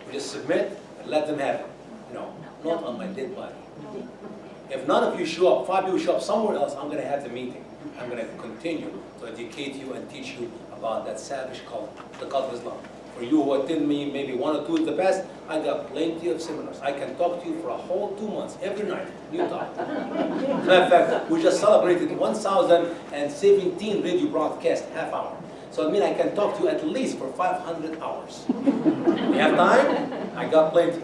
We just submit and let them have it. No, not on my dead body. If none of you show up, 5 people show up somewhere else, I'm going to have the meeting. I'm going to continue to educate you and teach you about that savage cult, the cult of Islam. For you who attend me maybe 1 or 2 in the past, I got plenty of seminars. I can talk to you for a whole 2 months, every night, new topic. As a matter of fact, we just celebrated 1,017 radio broadcast half hour. So I mean I can talk to you at least for 500 hours. You have time? I got plenty.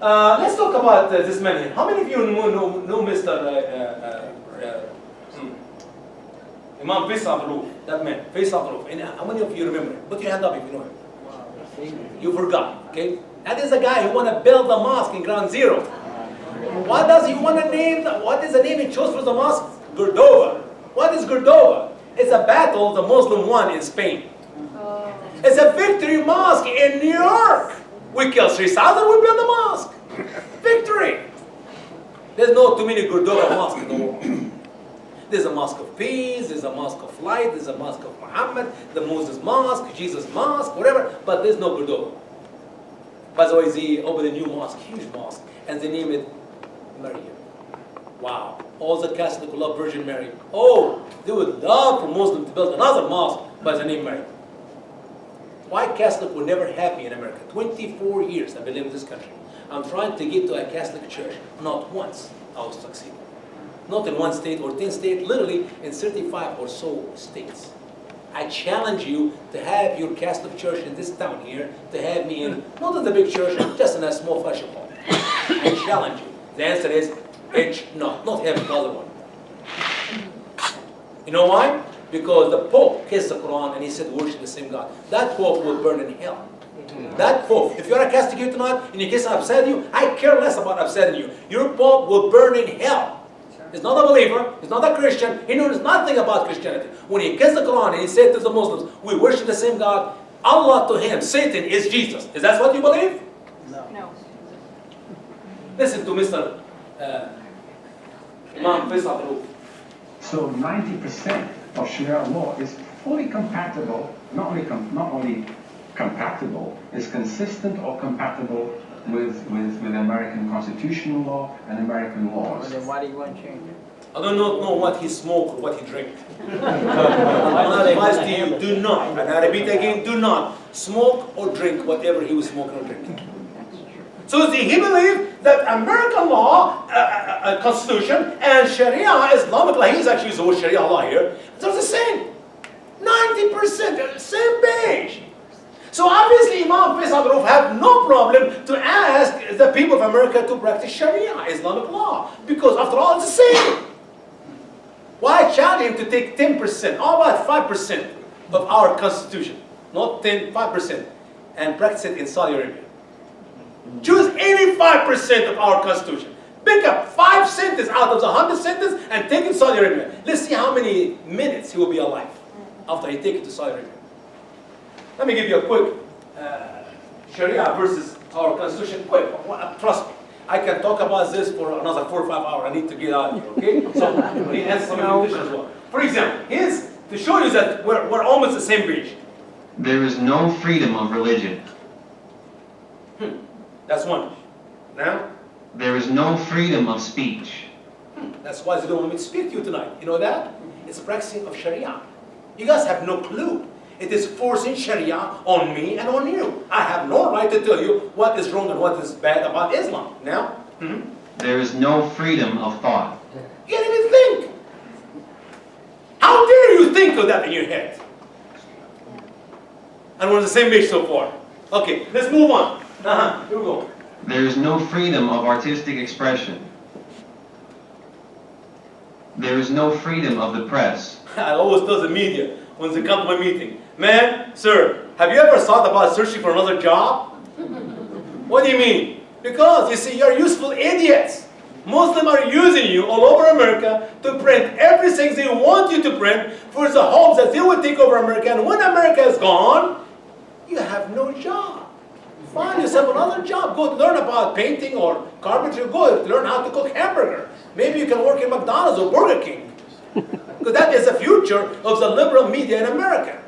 Let's talk about this man here. How many of you know Mr. Imam Faisal, that man, Faisal. And how many of you remember him? Put your hand up if you know him. You forgot, okay? That is the guy who want to build the mosque in Ground Zero. What does he want to name? What is the name he chose for the mosque? Cordova. What is Cordova? It's a battle the Muslim won in Spain. It's a victory mosque in New York. We killed 3,000, we build a mosque. Victory. There's no too many Cordova mosques in the world. There's a mosque of peace, there's a mosque of light, there's a mosque of Muhammad, the Moses mosque, Jesus mosque, whatever, but there's no Cordova. By the way, they opened a new mosque, huge mosque, and they named it Maryam. Wow. All the Catholics who love Virgin Mary. Oh, they would love for Muslims to build another mosque by the name Mary. Why Catholic were never happy in America? 24 years I've been living in this country. I'm trying to get to a Catholic church. Not once I was succeeding. Not in 1 state or 10 states, literally in 35 or so states. I challenge you to have your Catholic church in this town here, to have me in, not in the big church, just in a small fellowship hall. I challenge you. The answer is, not having the other one. You know why? Because the Pope kissed the Quran and he said, worship the same God. That Pope will burn in hell. That Pope, if you're a Catholic here tonight and you kiss upset you, I care less about upsetting you. Your Pope will burn in hell. He's not a believer, he's not a Christian, he knows nothing about Christianity. When he kissed the Quran and he said to the Muslims, we worship the same God, Allah to him, Satan is Jesus. Is that what you believe? No. Listen to Mr. Imam Faisal. So 90% of Sharia law is fully compatible, not only compatible, is consistent or compatible with American constitutional law and American laws. Then why do you want to change it? I do not know what he smoked or what he drank. My advice to you, do not, and I repeat again, do not smoke or drink whatever he was smoking or drinking. So he believed that American law, constitution, and Sharia, Islamic law, he's actually used the word Sharia law here, they're the same. 90%, same page. So obviously Imam Faisal have no problem to ask the people of America to practice Sharia, Islamic law, because after all it's the same. Why challenge him to take 10%, how about 5% of our constitution, not 10, 5%, and practice it in Saudi Arabia? Choose any 5% of our constitution. Pick up 5 sentences out of the 100 sentences and take it to Saudi Arabia. Let's see how many minutes he will be alive after he take it to Saudi Arabia. Let me give you a quick Sharia versus our constitution. Quick, trust me. I can talk about this for another 4 or 5 hours. I need to get out of here, okay? So we need to answer some questions as well. For example, here's to show you that we're almost the same page. There is no freedom of religion. That's one. Now? There is no freedom of speech. That's why they don't want me to speak to you tonight. You know that? It's practicing of Sharia. You guys have no clue. It is forcing Sharia on me and on you. I have no right to tell you what is wrong and what is bad about Islam. Now? There is no freedom of thought. You can't even think. How dare you think of that in your head? And we're on the same page so far. Okay, let's move on. Here we go. There is no freedom of artistic expression. There is no freedom of the press. I always tell the media when they come to my meeting, man, sir, have you ever thought about searching for another job? What do you mean? Because, you see, you're useful idiots. Muslims are using you all over America to print everything they want you to print for the hopes that they will take over America. And when America is gone, you have no job. Find yourself another job. Go learn about painting or carpentry. Go learn how to cook hamburger. Maybe you can work in McDonald's or Burger King. Because that is the future of the liberal media in America.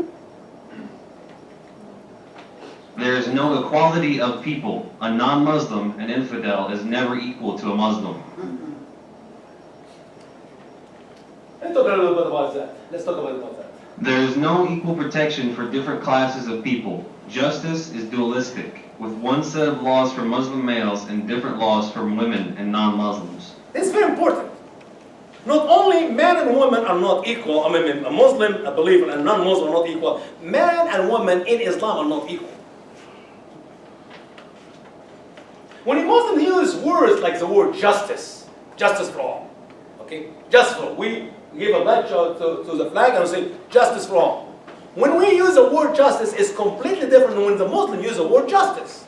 There is no equality of people. A non-Muslim, an infidel, is never equal to a Muslim. Let's talk a little bit about that. There is no equal protection for different classes of people. Justice is dualistic, with one set of laws for Muslim males and different laws for women and non-Muslims. This is very important. Not only man and woman are not equal, I mean, a Muslim, a believer, and a non-Muslim are not equal. Man and woman in Islam are not equal. When a Muslim uses words like the word justice, justice for all, okay? Justice for all. We give a lecture to the flag and we say justice for all. When we use the word justice, it's completely different than when the Muslim uses the word justice.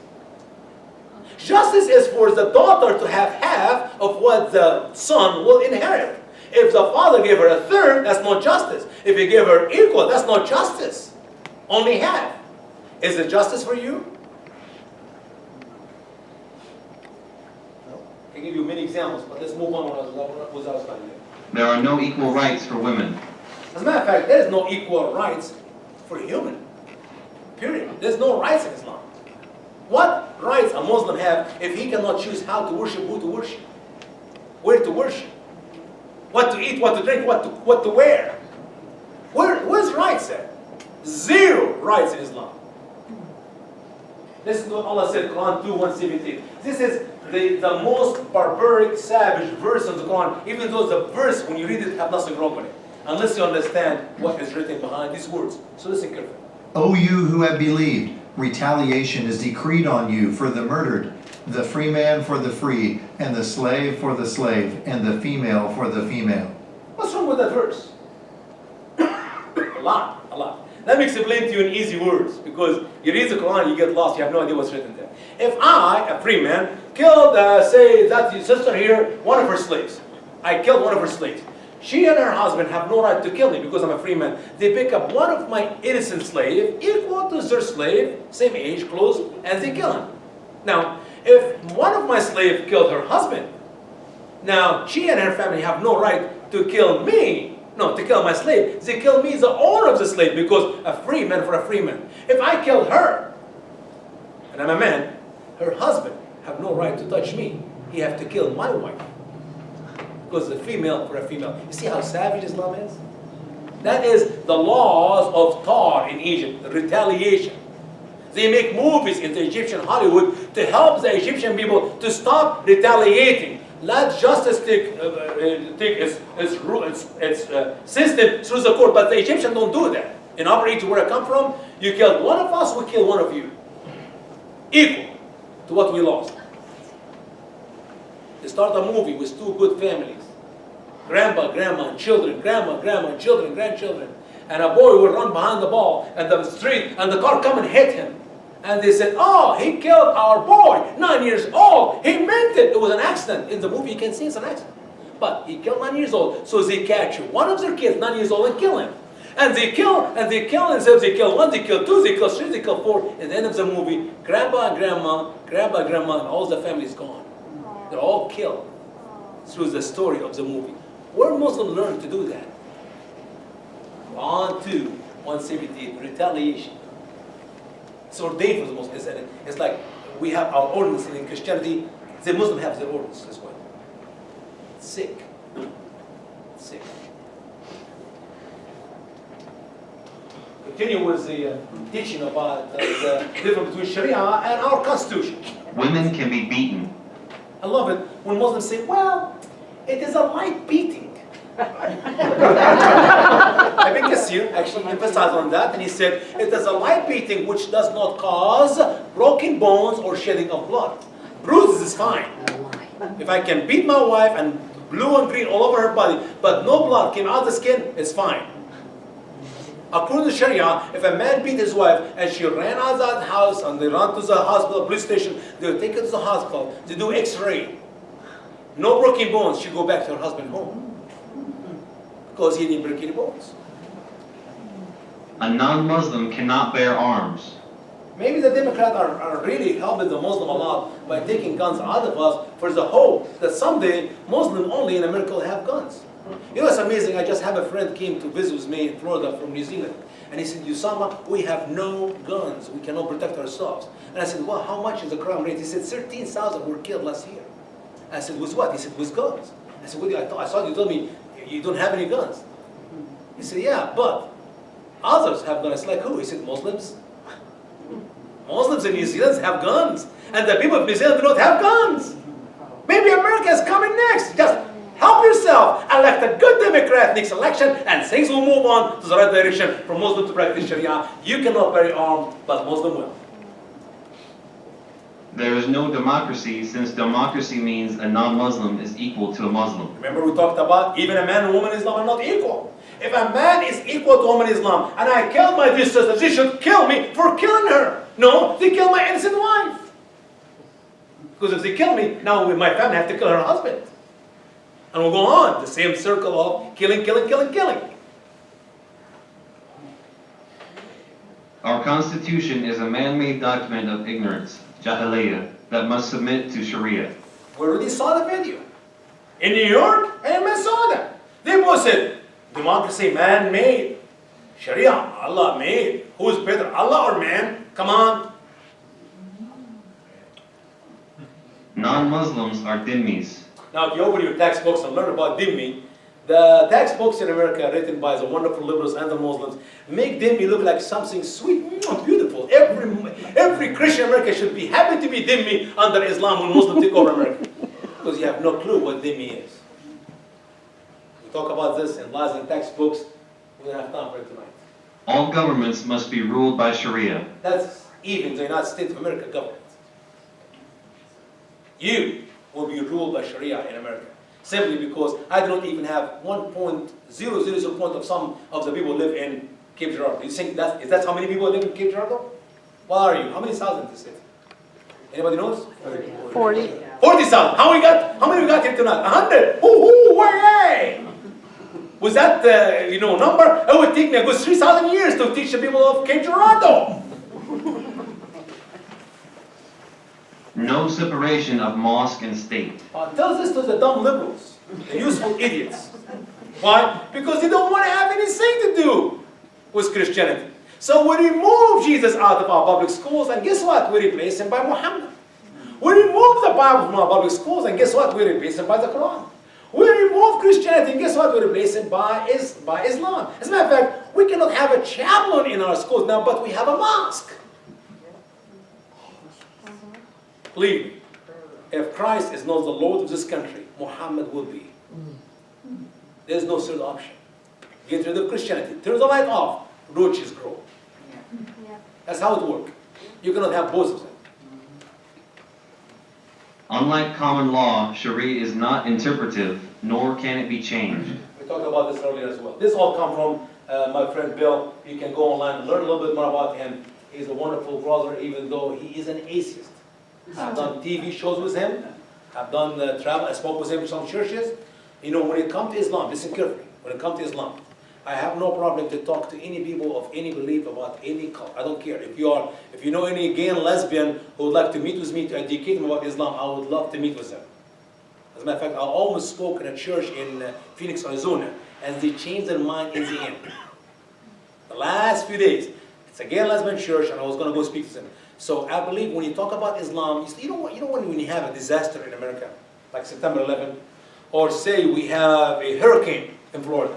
Justice is for the daughter to have half of what the son will inherit. If the father gave her a third, that's not justice. If he gave her equal, that's not justice. Only half. Is it justice for you? I can give you many examples, but let's move on with our study. There are no equal rights for women. As a matter of fact, there is no equal rights for a human. Period. There's no rights in Islam. What rights a Muslim have if he cannot choose how to worship, who to worship, where to worship, what to eat, what to drink, what to wear? Where's rights at? Zero rights in Islam. This is what Allah said, Quran 2:117. This is the most barbaric, savage verse of the Quran, even though the verse, when you read it, have nothing wrong with it, unless you understand what is written behind these words. So listen carefully. O you who have believed, retaliation is decreed on you for the murdered, the free man for the free, and the slave for the slave, and the female for the female. What's wrong with that verse? A lot. Let me explain to you in easy words, because you read the Quran, you get lost, you have no idea what's written there. If I, a free man, killed, say, that sister here, one of her slaves. I killed one of her slaves. She and her husband have no right to kill me because I'm a free man. They pick up one of my innocent slaves, equal to their slave, same age, close, and they kill him. Now, if one of my slaves killed her husband, now she and her family have no right to kill me. No, to kill my slave. They kill me, the owner of the slave, because a free man for a free man. If I killed her, and I'm a man, her husband have no right to touch me. He have to kill my wife. Because the female for a female. You see how savage Islam is? That is the laws of Tar in Egypt, the retaliation. They make movies in the Egyptian Hollywood to help the Egyptian people to stop retaliating. Let justice take its system through the court, but the Egyptians don't do that. In our region where I come from, you killed one of us, we kill one of you. Equal to what we lost. They start a movie with two good families. Grandpa, grandma, and children. Grandma, grandma, and children, grandchildren. And a boy will run behind the ball and the street, and the car come and hit him. And they said, oh, he killed our boy, 9 years old. He meant it. It was an accident. In the movie, you can see it's an accident. But he killed 9 years old. So they catch one of their kids, 9 years old, and kill him. And they kill, and they kill, and they kill one, they kill two, they kill three, they kill four. At the end of the movie, grandpa and grandma, and all the family is gone. They're all killed through the story of the movie. Where Muslims learn to do that? Quran 2:117, retaliation. It's ordained for the Muslims. It's like we have our ordinance in Christianity. The Muslim have their ordinance as well. Sick. Continue with the teaching about the difference between Sharia and our constitution. Women can be beaten. I love it when Muslims say, well, it is a light beating. Ibn Kathir actually emphasized on that, and he said, it is a light beating which does not cause broken bones or shedding of blood. Bruises is fine. If I can beat my wife and blue and green all over her body, but no blood came out of the skin, it's fine. According to Sharia, if a man beat his wife and she ran out of that house and they ran to the hospital, police station, they would take her to the hospital, they do x-ray. No broken bones, she go back to her husband home. Because he didn't break any bones. A non-Muslim cannot bear arms. Maybe the Democrats are really helping the Muslim a lot by taking guns out of us for the hope that someday Muslim only in America will have guns. You know, it's amazing. I just have a friend came to visit with me in Florida from New Zealand. And he said, Usama, we have no guns. We cannot protect ourselves. And I said, well, how much is the crime rate? He said, 13,000 were killed last year. I said, with what? He said, with guns. I said, I thought you told me you don't have any guns. He said, yeah, but others have guns. Like who? He said, Muslims. Muslims in New Zealand have guns. And the people of New Zealand do not have guns. Maybe America is coming next. Just help yourself. Elect a good Democrat next election and things will move on to the right direction for Muslims to practice Sharia. You cannot carry armed, but Muslim will. There is no democracy, since democracy means a non-Muslim is equal to a Muslim. Remember we talked about even a man and woman in Islam are not equal. If a man is equal to a woman in Islam and I killed my dear sister, she should kill me for killing her. No, they kill my innocent wife. Because if they kill me, now my family have to kill her husband. And we'll go on, the same circle of killing, killing, killing, killing. Our Constitution is a man-made document of ignorance, jahiliyyah, that must submit to Sharia. We already saw the video. In New York and in Minnesota. They both said, democracy man-made. Sharia, Allah made. Who is better, Allah or man? Come on. Non-Muslims are dhimmis. Now, if you open your textbooks and learn about dhimmi, the textbooks in America written by the wonderful liberals and the Muslims make dhimmi look like something sweet, beautiful. Every Christian in America should be happy to be dhimmi under Islam when Muslims take over America. Because you have no clue what dhimmi is. We talk about this in laws and textbooks. We don't have time for it tonight. All governments must be ruled by Sharia. That's even the United States of America government. You will be ruled by Sharia in America. Simply because I do not even have 1.000 point of some of the people who live in Cape Girardeau. You think that's how many people live in Cape Girardeau? What are you? How many thousand is it? Anybody knows? 40. 40,000. How many we got here tonight? 100. Woo-hoo, way! Was that the number? It would take me a good 3,000 years to teach the people of Cape Girardeau. No separation of mosque and state. Tell this to the dumb liberals, the useful idiots. Why? Because they don't want to have anything to do with Christianity. So we remove Jesus out of our public schools, and guess what? We replace him by Muhammad. We remove the Bible from our public schools, and guess what? We replace him by the Quran. We remove Christianity, and guess what? We replace it by Islam. As a matter of fact, we cannot have a chaplain in our schools now, but we have a mosque. Believe me, if Christ is not the Lord of this country, Muhammad will be. There's no third option. Get rid of Christianity. Turn the light off. Roaches grow. That's how it works. You cannot have both of them. Unlike common law, Sharia is not interpretive, nor can it be changed. We talked about this earlier as well. This all comes from my friend Bill. You can go online and learn a little bit more about him. He's a wonderful brother, even though he is an atheist. I've done TV shows with him. I've done travel. I spoke with him in some churches. When it comes to Islam, listen carefully. When it comes to Islam, I have no problem to talk to any people of any belief about any cult. I don't care. If you know any gay and lesbian who would like to meet with me to educate them about Islam, I would love to meet with them. As a matter of fact, I almost spoke in a church in Phoenix, Arizona, and they changed their mind in the end. The last few days, it's a gay and lesbian church, and I was going to go speak to them. So I believe when you talk about Islam, when you have a disaster in America, like September 11, or say we have a hurricane in Florida.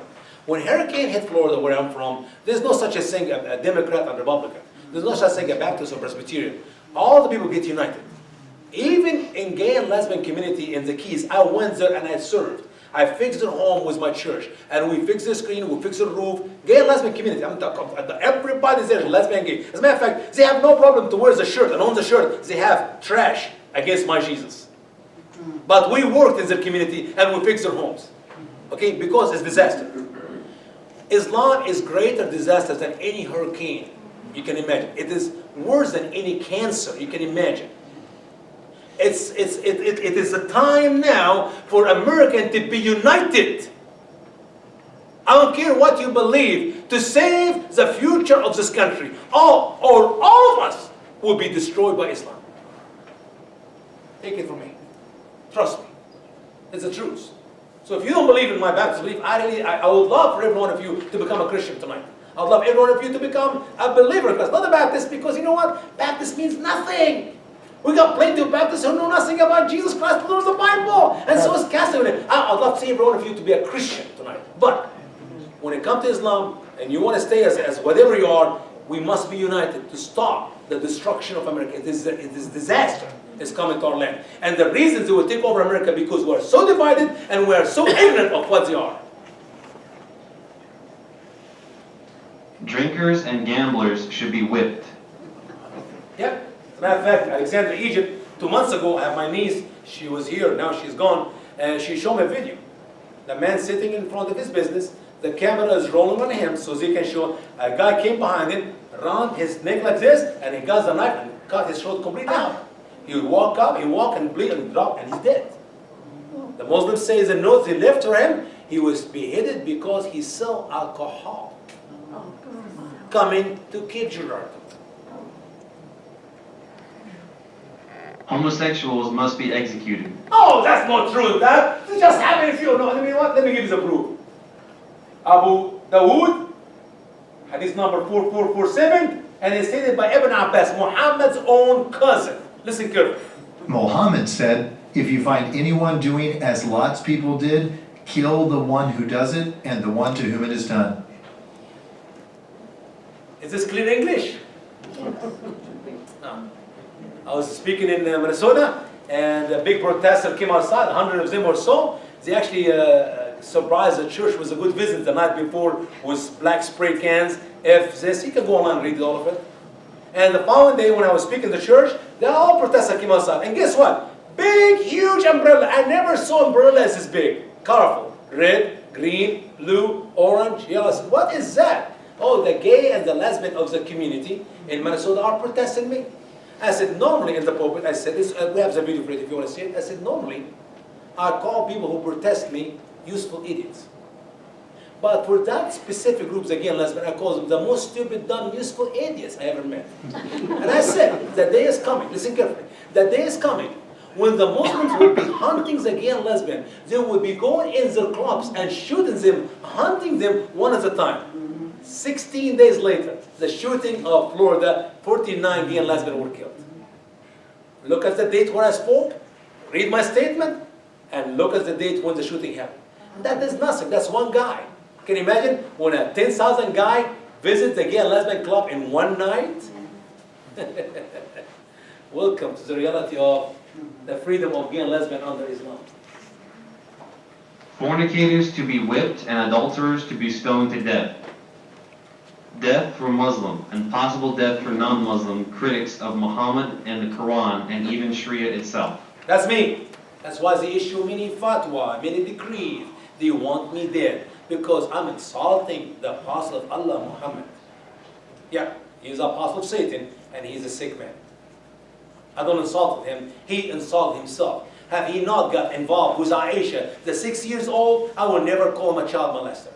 When hurricane hit Florida, where I'm from, there's no such a thing, a Democrat and Republican. There's no such thing, a Baptist or Presbyterian. All the people get united. Even in gay and lesbian community in the Keys, I went there and I served. I fixed their home with my church. And we fixed the screen, we fixed the roof. Gay and lesbian community, everybody's there, lesbian, gay. As a matter of fact, they have no problem to wear the shirt. And on the shirt, they have trash against my Jesus. But we worked in their community and we fixed their homes. Okay, because it's disaster. Islam is greater disaster than any hurricane you can imagine. It is worse than any cancer you can imagine. It is the time now for Americans to be united. I don't care what you believe, to save the future of this country. All of us will be destroyed by Islam. Take it from me. Trust me. It's the truth. So if you don't believe in my Baptist belief, I would love for every one of you to become a Christian tonight. I'd love every one of you to become a believer in Christ, not a Baptist, because you know what? Baptist means nothing. We got plenty of Baptists who know nothing about Jesus Christ, but knows the Bible. And so is Catholic. I'd love to see every one of you to be a Christian tonight. But when it comes to Islam, and you want to stay as whatever you are, we must be united to stop the destruction of America. It is disaster is coming to our land. And the reasons they will take over America because we're so divided and we're so ignorant of what they are. Drinkers and gamblers should be whipped. Yep. As a matter of fact, Alexandria, Egypt, 2 months ago, I have my niece, she was here, now she's gone, and she showed me a video. The man sitting in front of his business, the camera is rolling on him so they can show a guy came behind him, around his neck like this, and he got the knife and cut his throat completely out. He would walk up, he walk and bleed and drop, and he's dead. The Muslims say the notes they left for him, he was beheaded because he sold alcohol. Coming to kill children. Homosexuals must be executed. Oh, that's not true. That just happened if you know. Let me give you the proof. Abu Dawood, hadith number 4447, and it's stated by Ibn Abbas, Muhammad's own cousin. Listen carefully. Muhammad said, if you find anyone doing as Lot's people did, kill the one who does it and the one to whom it is done. Is this clear English? No. I was speaking in Minnesota, and a big protester came outside, 100 of them or so. They actually surprised the church with a good visit the night before with black spray cans. If this, you can go online and read all of it. And the following day when I was speaking to the church, they all protesters came outside. And guess what? Big, huge umbrella. I never saw umbrella as this big. Colorful. Red, green, blue, orange, yellow. I said, what is that? Oh, the gay and the lesbian of the community in Minnesota are protesting me. I said, normally in the pulpit, I said, this, we have the video for it if you want to see it. I said, normally, I call people who protest me useful idiots. But for that specific groups, again, lesbian, I call them the most stupid, dumb, useful idiots I ever met. And I said, the day is coming, listen carefully, the day is coming when the Muslims will be hunting the gay and lesbian. They will be going in their clubs and shooting them, hunting them one at a time. 16 days later, the shooting of Florida, 49 gay and lesbian were killed. Look at the date when I spoke, read my statement, and look at the date when the shooting happened. That is nothing, that's one guy. Can you imagine when a 10,000 guy visits the gay and lesbian club in one night? Welcome to the reality of the freedom of gay and lesbian under Islam. Fornicators to be whipped and adulterers to be stoned to death. Death for Muslim and possible death for non-Muslim critics of Muhammad and the Quran and even Sharia itself. That's me. That's why they issue many fatwa, many decrees. They want me dead because I'm insulting the apostle of Allah, Muhammad. Yeah, he's the apostle of Satan and he's a sick man. I don't insult him, he insulted himself. Have he not got involved with Aisha, the 6 years old? I will never call him a child molester.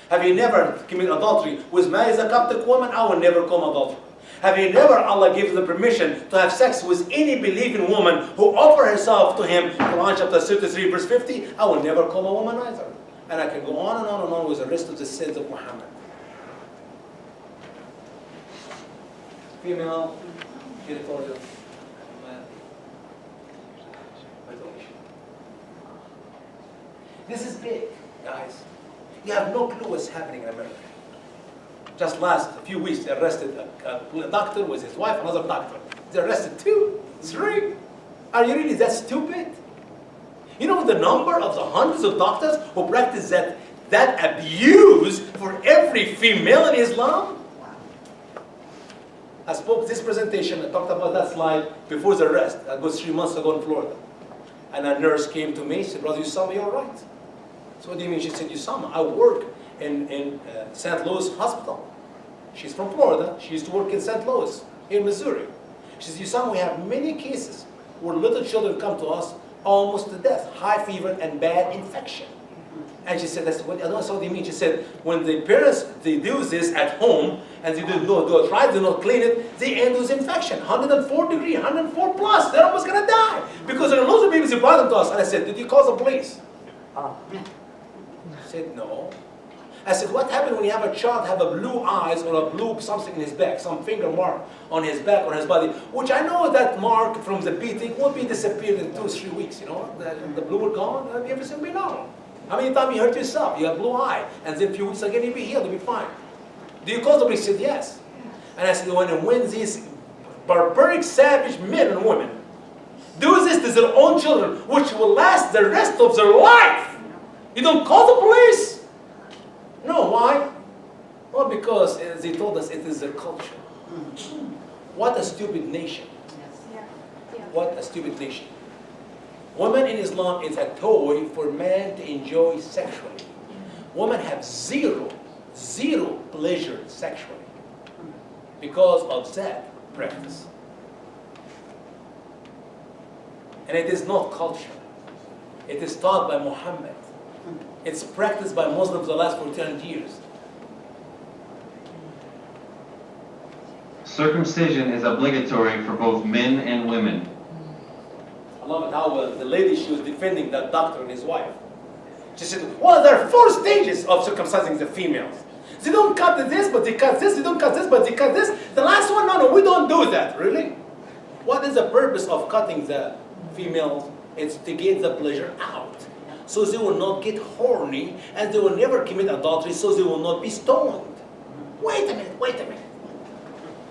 Have you never committed adultery with Mary, a Coptic woman? I will never call him adultery. Have you never, Allah gives them permission to have sex with any believing woman who offer herself to him? Quran chapter 33 verse 50, I will never call a woman either. And I can go on and on and on with the rest of the sins of Muhammad. Female, territorial, man. This is big, guys. You have no clue what's happening in America. Just last few weeks, they arrested a doctor with his wife, another doctor. They arrested 2, 3. Are you really that stupid? You know the number of the hundreds of doctors who practice that abuse for every female in Islam? I spoke this presentation, I talked about that slide before the arrest. That was 3 months ago in Florida. And a nurse came to me, she said, Brother Usama, you're right. So what do you mean? She said, Usama, I work in St. Louis Hospital. She's from Florida. She used to work in St. Louis, here in Missouri. She says, Usama, we have many cases where little children come to us almost to death, high fever and bad infection. And she said, I don't know what you mean. She said, when the parents, they do this at home, and they try to not clean it, they end with infection, 104 degree, 104 plus. They're almost going to die. Because there are lots of babies who brought them to us. And I said, did you call the police? She said, no. I said, what happens when you have a child have a blue eyes or a blue something in his back, some finger mark on his back, on his body, which I know that mark from the beating will be disappeared in 2 or 3 weeks, you know, the blue will gone, and everything will be normal. How many times you hurt yourself? You have blue eye, and then a few weeks again you'll be healed, you'll be fine. Do you call them? He said, yes. And I said, when these barbaric, savage men and women do this to their own children, which will last the rest of their life, you don't call the police? No, why? Well, because they told us it is their culture. What a stupid nation. What a stupid nation. Women in Islam is a toy for men to enjoy sexually. Women have zero pleasure sexually because of that practice. And it is not culture. It is taught by Muhammad. It's practiced by Muslims the last 400 years. Circumcision is obligatory for both men and women. I love it how the lady, she was defending that doctor and his wife. She said, well, there are 4 stages of circumcising the females. They don't cut this, but they cut this. They don't cut this, but they cut this. The last one, no, we don't do that. Really? What is the purpose of cutting the females? It's to get the pleasure out. So they will not get horny, and they will never commit adultery, so they will not be stoned. Wait a minute.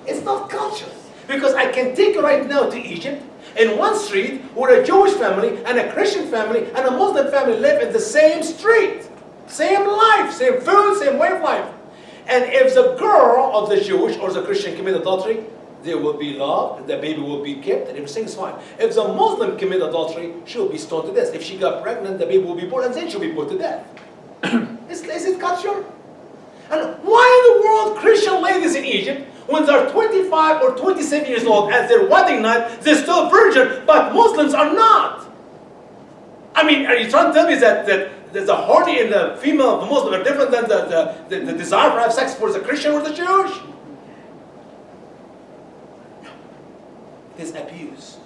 It's not culture. Because I can take you right now to Egypt, in one street, where a Jewish family, and a Christian family, and a Muslim family live in the same street. Same life, same food, same way of life. And if the girl of the Jewish or the Christian commit adultery, they will be loved, the baby will be kept, and everything is fine. If the Muslim commit adultery, she will be stoned to death. If she got pregnant, the baby will be born, and then she'll be put to death. Is it culture? And why in the world Christian ladies in Egypt, when they're 25 or 27 years old, at their wedding night, they're still virgin, but Muslims are not? I mean, are you trying to tell me that the horny and the female of the Muslim are different than the desire for have sex for the Christian or the Jewish? It is abuse.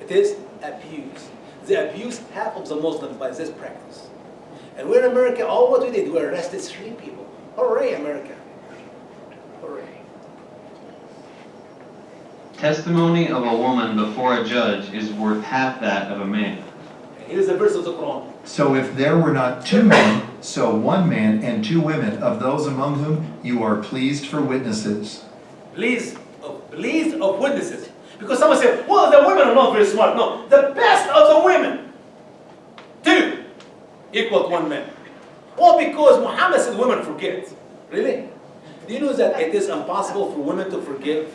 It is abuse. They abuse half of the Muslims by this practice. And we're in America, all what we did, we arrested 3 people. Hooray, America. Hooray. Testimony of a woman before a judge is worth half that of a man. Here's the verse of the Quran. So if there were not 2 men, so 1 man and 2 women of those among whom you are pleased for witnesses. Pleased of witnesses. Because someone said, well, the women are not very smart. No, the best of the women, 2 equal to 1 man. Well, because Muhammad said women forget. Really? Do you know that it is impossible for women to forgive?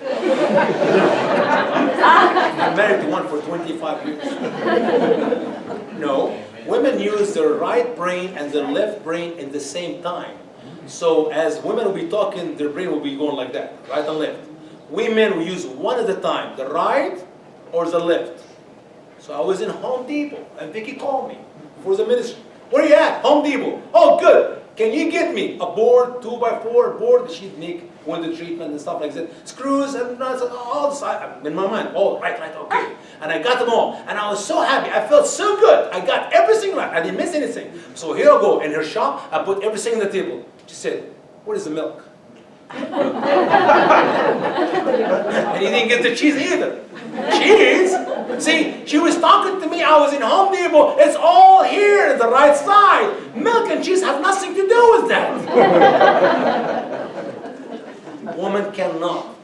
I'm married to one for 25 years. No, women use their right brain and their left brain at the same time. So as women will be talking, their brain will be going like that, right and left. We men will use one at a time, the right or the left. So I was in Home Depot, and Vicky called me for the ministry. Where are you at? Home Depot. Oh, good. Can you get me a board, 2x4 board? She'd make window treatment and stuff like that. Screws and nuts and all this. In my mind, oh, right, okay. And I got them all. And I was so happy. I felt so good. I got everything right. I didn't miss anything. So here I go. In her shop, I put everything on the table. She said, what is the milk? And he didn't get the cheese either. Cheese? See, she was talking to me. I was in Home Depot. It's all here on the right side. Milk and cheese have nothing to do with that. Women cannot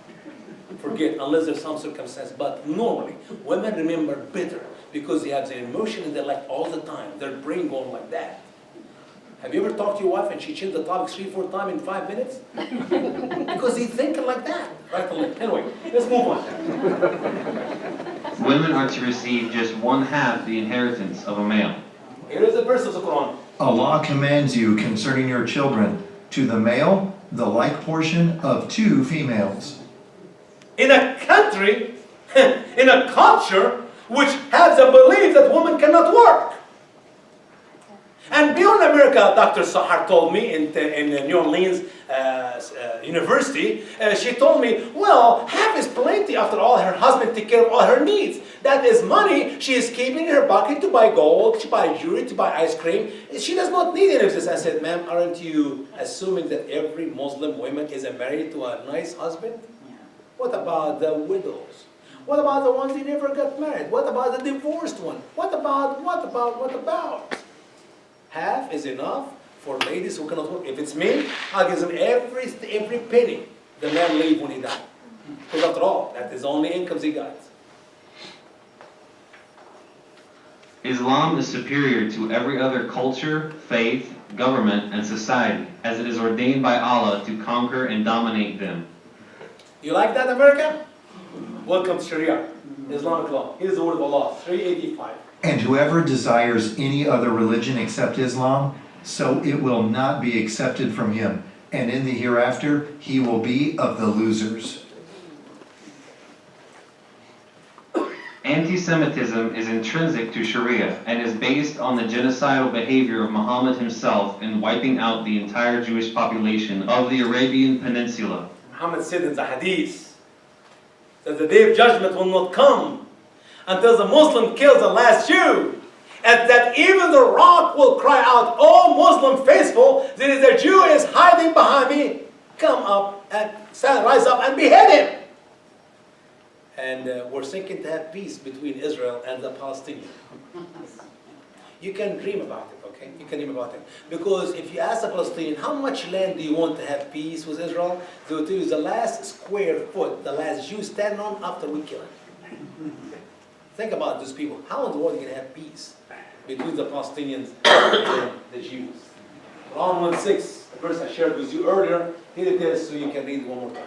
forget unless there's some circumstance. But normally, women remember better because they have their emotion in their life all the time. Their brain going like that. Have you ever talked to your wife and she changed the topic 3-4 times in 5 minutes? Because he's thinking like that. Right? Anyway, let's move on. Women are to receive just 1/2 the inheritance of a male. Here is the verse of the Quran. Allah commands you concerning your children, to the male, the like portion of 2 females. In a country, in a culture, which has a belief that women cannot work. And beyond America, Dr. Sahar told me in New Orleans University, she told me, well, half is plenty after all. Her husband takes care of all her needs. That is money she is keeping in her pocket to buy gold, to buy jewelry, to buy ice cream. She does not need any of this. I said, ma'am, aren't you assuming that every Muslim woman is married to a nice husband? What about the widows? What about the ones who never got married? What about the divorced one? What about? Half is enough for ladies who cannot work. If it's me, I'll give them every penny the man leave when he died. Because after all, that is the only income he got. Islam is superior to every other culture, faith, government, and society, as it is ordained by Allah to conquer and dominate them. You like that, America? Welcome to Sharia, Islamic law. Here's the word of Allah, 385. And whoever desires any other religion except Islam, so it will not be accepted from him, and in the hereafter he will be of the losers. Anti-Semitism is intrinsic to Sharia and is based on the genocidal behavior of Muhammad himself in wiping out the entire Jewish population of the Arabian Peninsula. Muhammad said in the hadith that the day of judgment will not come until the Muslim kills the last Jew, and that even the rock will cry out, "Oh Muslim faithful, there is a Jew is hiding behind me. Come up and rise up and behead him." And we're thinking to have peace between Israel and the Palestinians. You can dream about it, okay? You can dream about it. Because if you ask the Palestinian, how much land do you want to have peace with Israel? They will tell you the last square foot, the last Jew standing on after we kill him. Think about those people. How in the world are you going to have peace between the Palestinians and the Jews? Quran 1:6, the verse I shared with you earlier, here it is so you can read it one more time.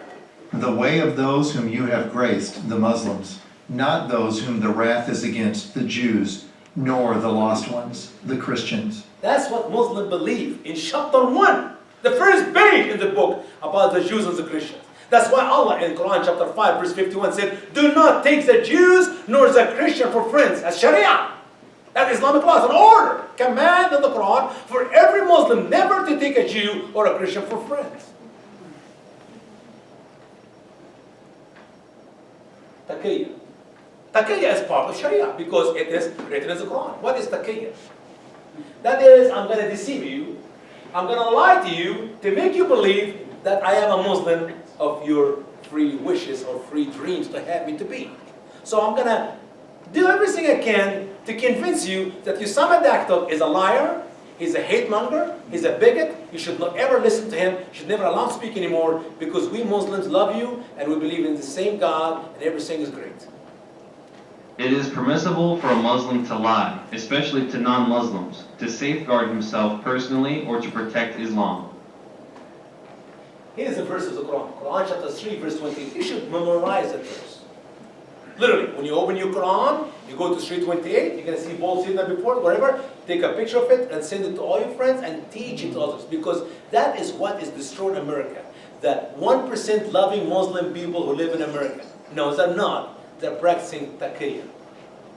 The way of those whom you have graced, the Muslims, not those whom the wrath is against, the Jews, nor the lost ones, the Christians. That's what Muslims believe in chapter 1, the first page in the book about the Jews and the Christians. That's why Allah in Quran chapter 5 verse 51 said, "Do not take the Jews nor the Christian for friends." That's Sharia. That Islamic law is an order, command in the Quran for every Muslim never to take a Jew or a Christian for friends. Taqiyya. Taqiyya is part of Sharia because it is written in the Quran. What is taqiyya? That is, I'm going to deceive you, I'm going to lie to you to make you believe that I am a Muslim of your free wishes or free dreams to have me to be. So I'm going to do everything I can to convince you that Usama Dakdok is a liar, he's a hate monger, he's a bigot, you should not ever listen to him, you should never allow him to speak anymore, because we Muslims love you and we believe in the same God and everything is great. It is permissible for a Muslim to lie, especially to non-Muslims, to safeguard himself personally or to protect Islam. Here's the verse of the Quran, Quran chapter 3 verse 20. You should memorize that verse. Literally, when you open your Quran, you go to 328, you're going to see Paul seen that before, whatever, take a picture of it and send it to all your friends and teach it to others. Because that is what is destroying America. That 1% loving Muslim people who live in America. No, they're not. They're practicing taqiyya.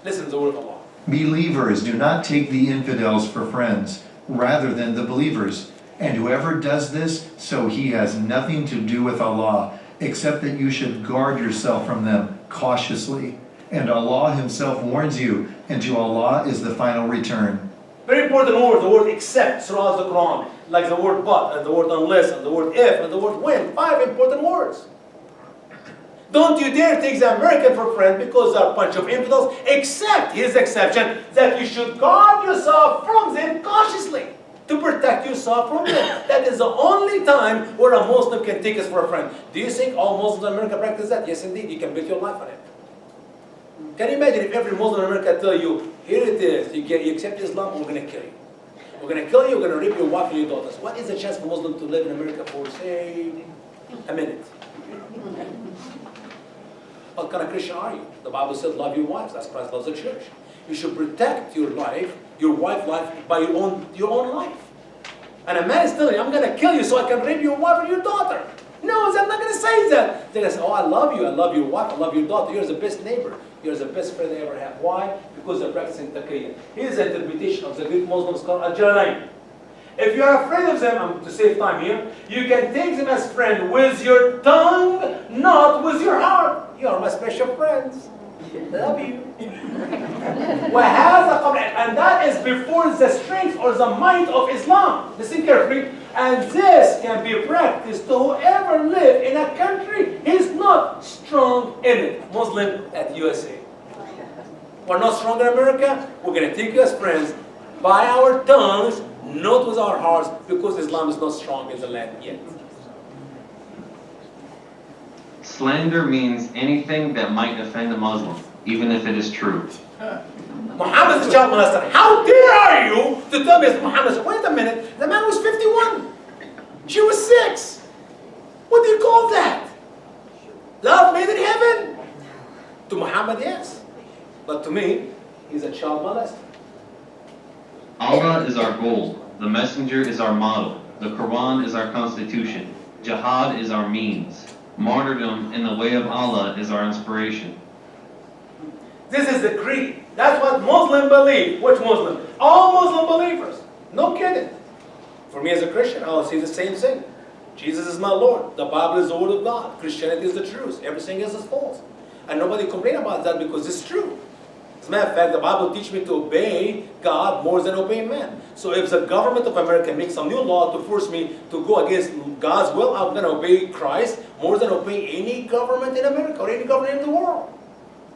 Listen to the word of Allah. Believers, do not take the infidels for friends, rather than the believers. And whoever does this, so he has nothing to do with Allah, except that you should guard yourself from them cautiously. And Allah himself warns you, and to Allah is the final return. Very important word, the word except throughout the Quran. Like the word but, and the word unless, and the word if, and the word when. 5 important words. Don't you dare take the American for friend because they're a bunch of infidels, except, here's the exception, that you should guard yourself from them cautiously. To protect yourself from them. That is the only time where a Muslim can take us for a friend. Do you think all Muslims in America practice that? Yes, indeed. You can bet your life on it. Can you imagine if every Muslim in America tell you, here it is, you accept Islam, we're going to kill you. We're going to kill you, we're going to rape your wife and your daughters. What is the chance for a Muslim to live in America for, say, a minute? What kind of Christian are you? The Bible says love your wives. That's Christ loves the church. You should protect your life, your wife's life, by your own life. And a man is telling you, I'm going to kill you so I can rape your wife or your daughter. No, they're not going to say that. They're going to say, oh, I love you. I love your wife. I love your daughter. You're the best neighbor. You're the best friend I ever had. Why? Because they're practicing taqiyya. Here's the interpretation of the Greek Muslims called al-Jalalain. If you're afraid of them, to save time here, you can take them as friend with your tongue, not with your heart. You are my special friends. Love you. And that is before the strength or the might of Islam. Listen carefully. And this can be practiced to whoever live in a country is not strong in it. Muslim at USA. We're not strong in America. We're going to take you as friends by our tongues, not with our hearts, because Islam is not strong in the land yet. Slander means anything that might offend a Muslim, even if it is true. Muhammad is a child molester. How dare you to tell me it's Muhammad? Wait a minute. The man was 51. She was 6. What do you call that? Love made in heaven? To Muhammad, yes. But to me, he's a child molester. Allah is our goal. The Messenger is our model. The Quran is our constitution. Jihad is our means. Martyrdom in the way of Allah is our inspiration. This is the creed. That's what Muslims believe. Which Muslim? All Muslim believers. No kidding. For me as a Christian, I will say the same thing. Jesus is my Lord. The Bible is the Word of God. Christianity is the truth. Everything else is false. And nobody complain about that because it's true. As a matter of fact, the Bible teaches me to obey God more than obey man. So if the government of America makes some new law to force me to go against God's will, I'm going to obey Christ more than obey any government in America or any government in the world.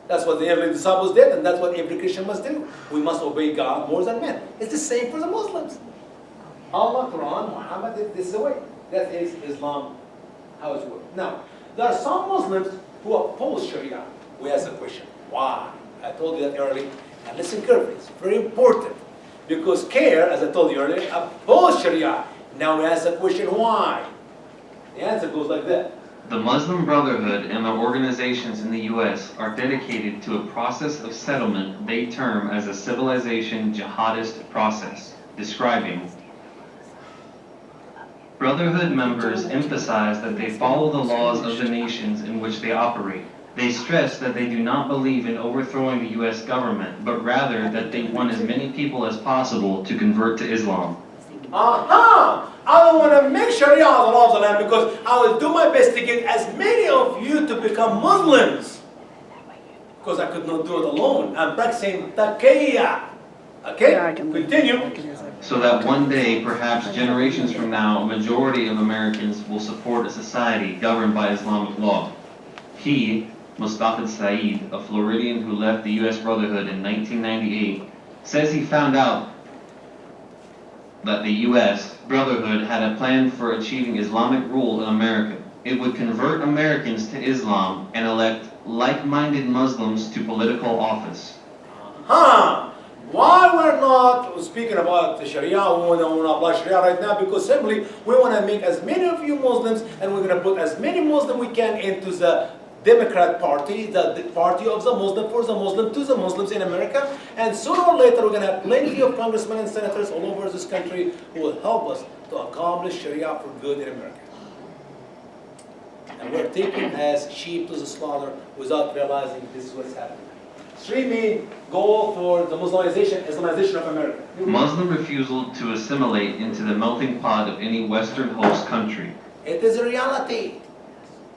That's what the early disciples did, and that's what every Christian must do. We must obey God more than men. It's the same for the Muslims. Allah, Quran, Muhammad, this is the way. That is Islam, how it works. Now, there are some Muslims who oppose Sharia. We ask the question, why? I told you that earlier. And listen carefully, it's very important. Because CARE, as I told you earlier, oppose Sharia. Now we ask the question, why? The answer goes like that. The Muslim Brotherhood and their organizations in the U.S. are dedicated to a process of settlement they term as a civilization jihadist process, describing Brotherhood members emphasize that they follow the laws of the nations in which they operate. They stress that they do not believe in overthrowing the U.S. government, but rather that they want as many people as possible to convert to Islam. Aha! I don't want to make Sharia the law of the land because I will do my best to get as many of you to become Muslims. Because I could not do it alone. I'm practicing taqiyya. Okay? Continue. So that one day, perhaps generations from now, a majority of Americans will support a society governed by Islamic law. He, Mustafa Saeed, a Floridian who left the U.S. Brotherhood in 1998, says he found out that the U.S. Brotherhood had a plan for achieving Islamic rule in America. It would convert Americans to Islam and elect like-minded Muslims to political office. Why we're not speaking about the Sharia, we want to apply Sharia right now because simply we want to make as many of you Muslims and we're going to put as many Muslims we can into the Democrat Party, the party of the Muslim, for the Muslim, to the Muslims in America. And sooner or later we're going to have plenty of congressmen and senators all over this country who will help us to accomplish Sharia for good in America. And we're taken as sheep to the slaughter without realizing this is what's happening. 3 main goal for the Islamization of America. Muslim refusal to assimilate into the melting pot of any Western host country. It is a reality.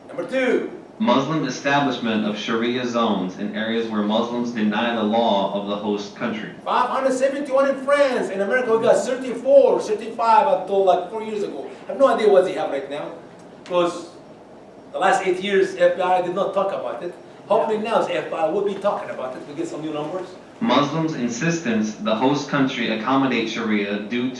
Number 2. Muslim establishment of Sharia zones in areas where Muslims deny the law of the host country. 571 in France. In America we got 34, 35 until like 4 years ago. I have no idea what they have right now. Because the last 8 years FBI did not talk about it. Hopefully now the FBI will be talking about it. We get some new numbers. Muslims' insistence the host country accommodate Sharia due to